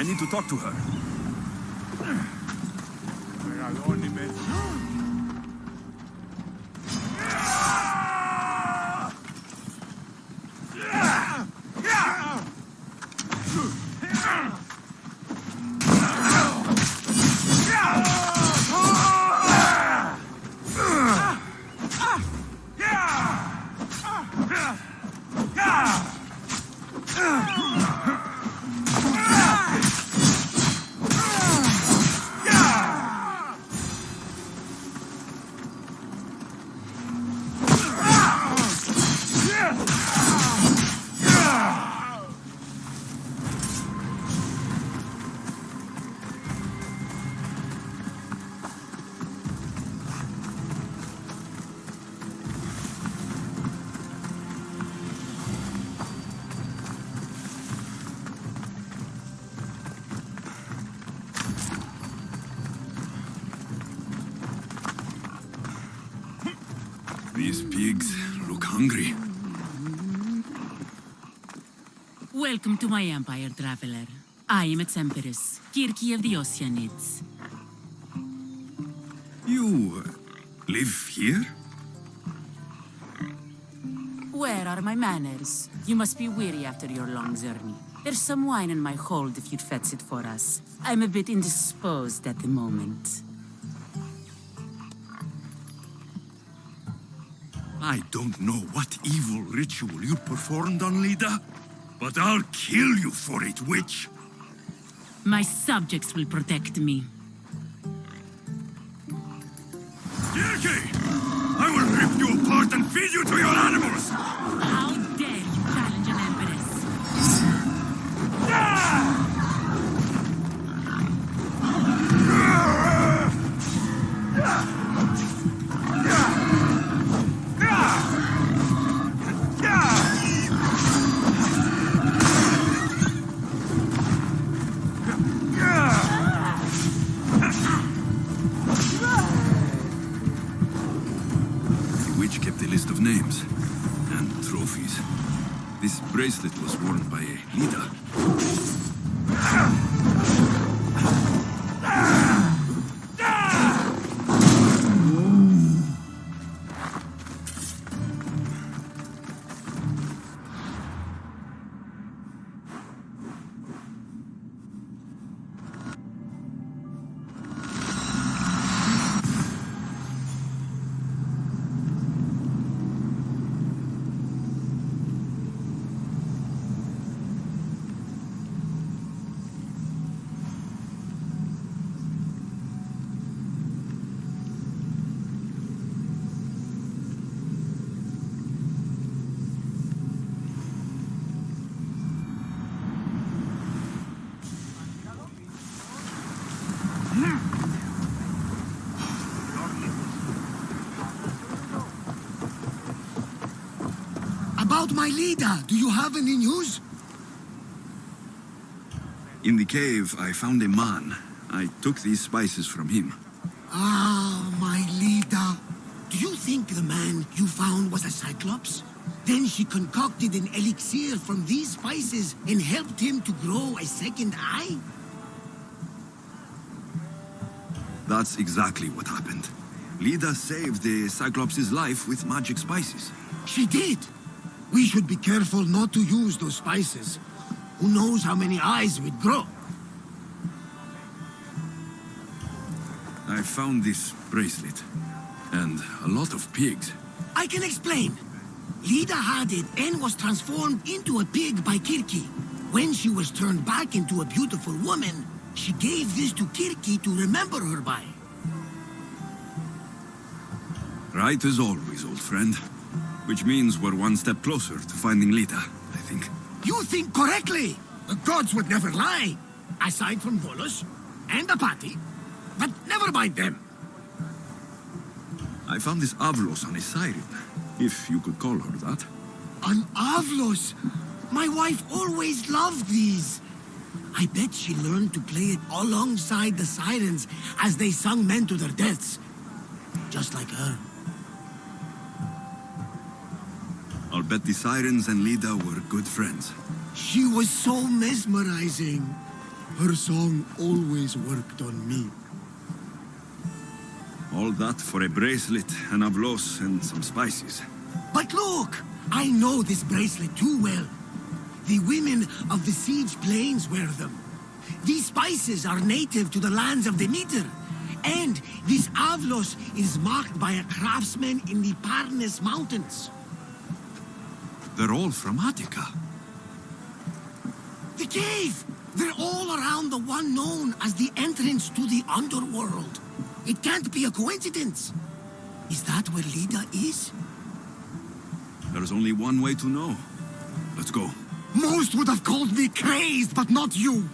I need to talk to her. These pigs look hungry. Welcome to my empire, traveler. I am its empress, Kirki of the Oceanids. You live here? Where are my manners? You must be weary after your long journey. There's some wine in my hold if you'd fetch it for us. I'm a bit indisposed at the moment. I don't know what evil ritual you performed on Leda, but I'll kill you for it, witch! My subjects will protect me. Kirki! I will rip you apart and feed you to your animals! How dare you challenge an empress? List of names and trophies. This bracelet was worn by Leda. About my Leda, do you have any news? In the cave, I found a man. I took these spices from him. Ah, my Leda. Do you think the man you found was a Cyclops? Then she concocted an elixir from these spices and helped him to grow a second eye? That's exactly what happened. Leda saved the Cyclops' life with magic spices. She did. We should be careful not to use those spices. Who knows how many eyes we'd grow? I found this bracelet. And a lot of pigs. I can explain. Leda had it and was transformed into a pig by Kirki. When she was turned back into a beautiful woman, she gave this to Kirki to remember her by. Right as always, old friend. Which means we're one step closer to finding Leda, I think. You think correctly! The gods would never lie! Aside from Volos and Apati. But never mind them. I found this Avlos on a siren, if you could call her that. An Avlos! My wife always loved these. I bet she learned to play it alongside the sirens as they sung men to their deaths. Just like her. I'll bet the sirens and Leda were good friends. She was so mesmerizing. Her song always worked on me. All that for a bracelet, an avlos, and some spices. But look! I know this bracelet too well. The women of the Siege Plains wear them. These spices are native to the lands of Demeter. And this avlos is marked by a craftsman in the Parnes Mountains. They're all from Attica. The cave! They're all around the one known as the entrance to the underworld. It can't be a coincidence. Is that where Leda is? There's only one way to know. Let's go. Most would have called me crazed, but not you.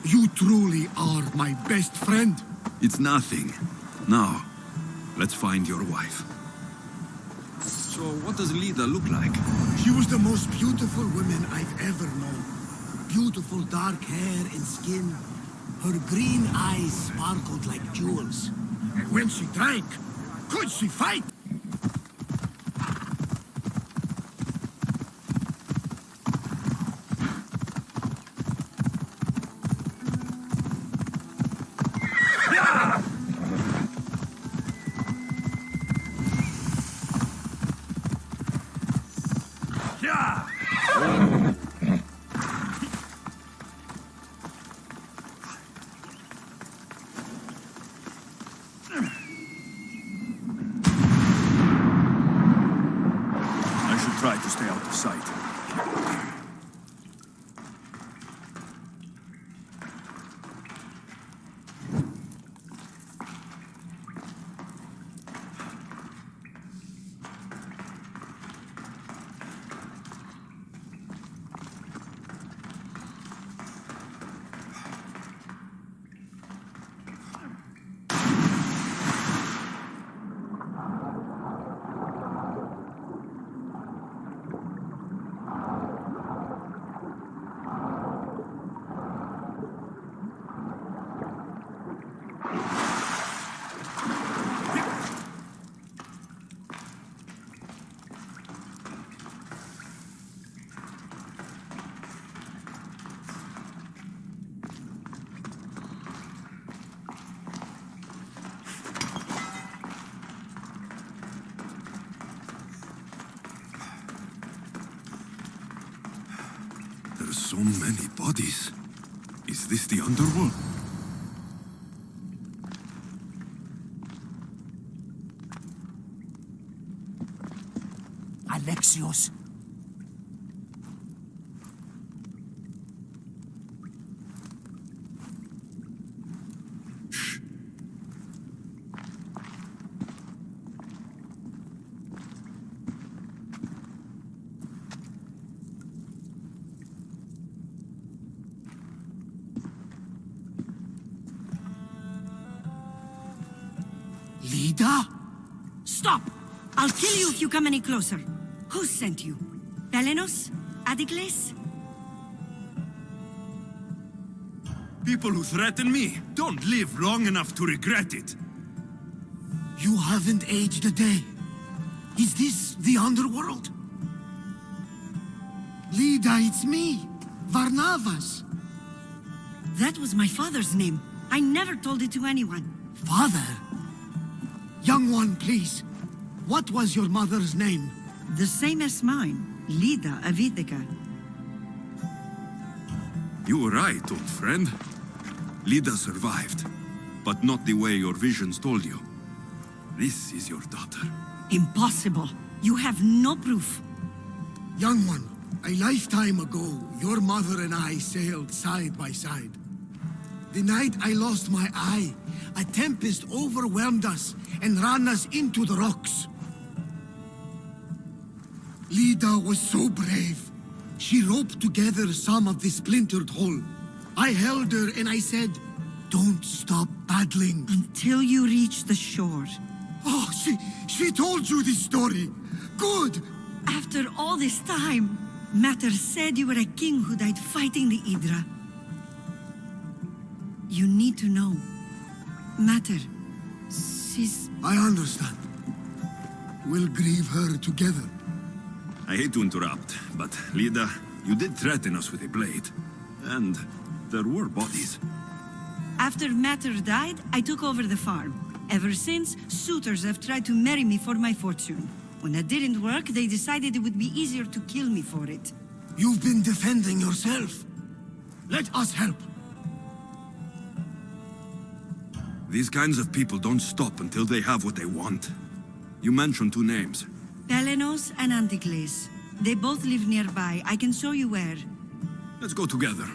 You truly are my best friend. It's nothing. Now, let's find your wife. So, what does Leda look like? She was the most beautiful woman I've ever known. Beautiful dark hair and skin. Her green eyes sparkled like jewels. And when she drank, could she fight? Try to stay out of sight. There's so many bodies. Is this the underworld? Alexios. Leda? Stop! I'll kill you if you come any closer. Who sent you? Pelenos? Adicles? People who threaten me don't live long enough to regret it. You haven't aged a day. Is this the underworld? Leda, it's me, Barnabas. That was my father's name. I never told it to anyone. Father? Young one, please. What was your mother's name? The same as mine, Leda of Ithaca. You were right, old friend. Leda survived, but not the way your visions told you. This is your daughter. Impossible. You have no proof. Young one, a lifetime ago, your mother and I sailed side by side. The night I lost my eye, a tempest overwhelmed us and ran us into the rocks. Leda was so brave. She roped together some of the splintered hull. I held her and I said, "Don't stop paddling." Until you reach the shore. Oh, she told you this story. Good. After all this time, Mater said you were a king who died fighting the Hydra. You need to know. Mater, she's... I understand. We'll grieve her together. I hate to interrupt, but Leda, you did threaten us with a blade. And there were bodies. After Matter died, I took over the farm. Ever since, suitors have tried to marry me for my fortune. When that didn't work, they decided it would be easier to kill me for it. You've been defending yourself. Let us help. These kinds of people don't stop until they have what they want. You mentioned two names. Belenos and Anticles. They both live nearby. I can show you where. Let's go together.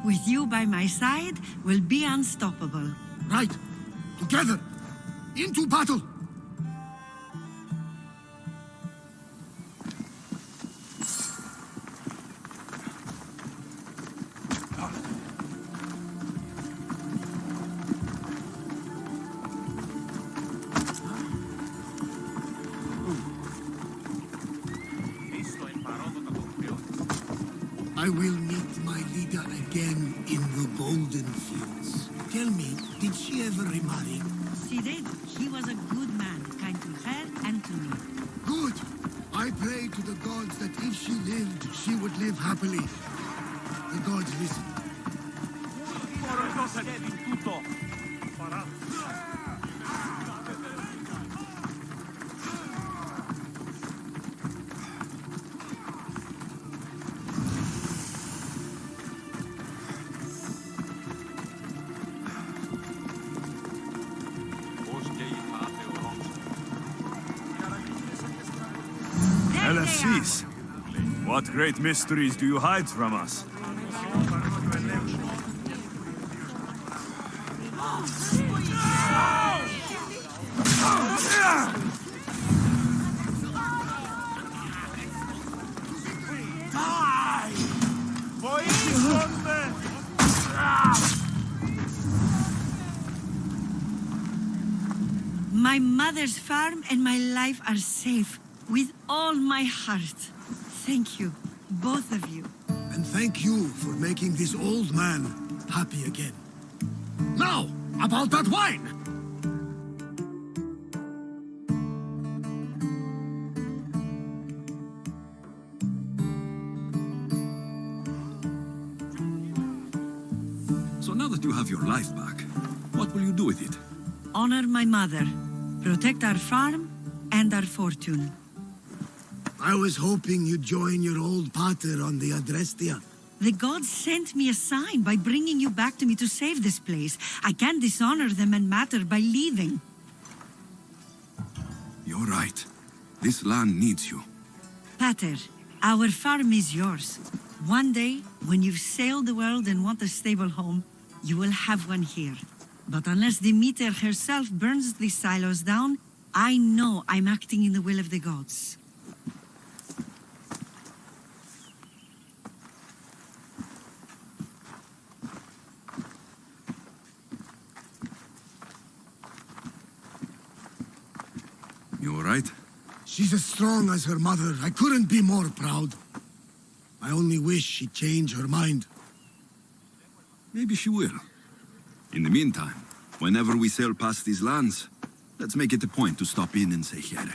With you by my side, we'll be unstoppable. Right. Together. Into battle. I will meet my Leda again in the Golden Fields. Tell me, did she ever remarry? She did. He was a good man, kind to her and to me. Good. I pray to the gods that if she lived, she would live happily. The gods listen. Alexios, what great mysteries do you hide from us? My mother's farm and my life are safe. With all my heart. Thank you, both of you. And thank you for making this old man happy again. Now, about that wine! So now that you have your life back, what will you do with it? Honor my mother. Protect our farm and our fortune. I was hoping you'd join your old pater on the Adrestia. The gods sent me a sign by bringing you back to me to save this place. I can't dishonor them and Matter by leaving. You're right. This land needs you. Pater, our farm is yours. One day, when you've sailed the world and want a stable home, you will have one here. But unless Demeter herself burns these silos down, I know I'm acting in the will of the gods. You all right? She's as strong as her mother. I couldn't be more proud. I only wish she'd change her mind. Maybe she will. In the meantime, whenever we sail past these lands, let's make it a point to stop in and say here.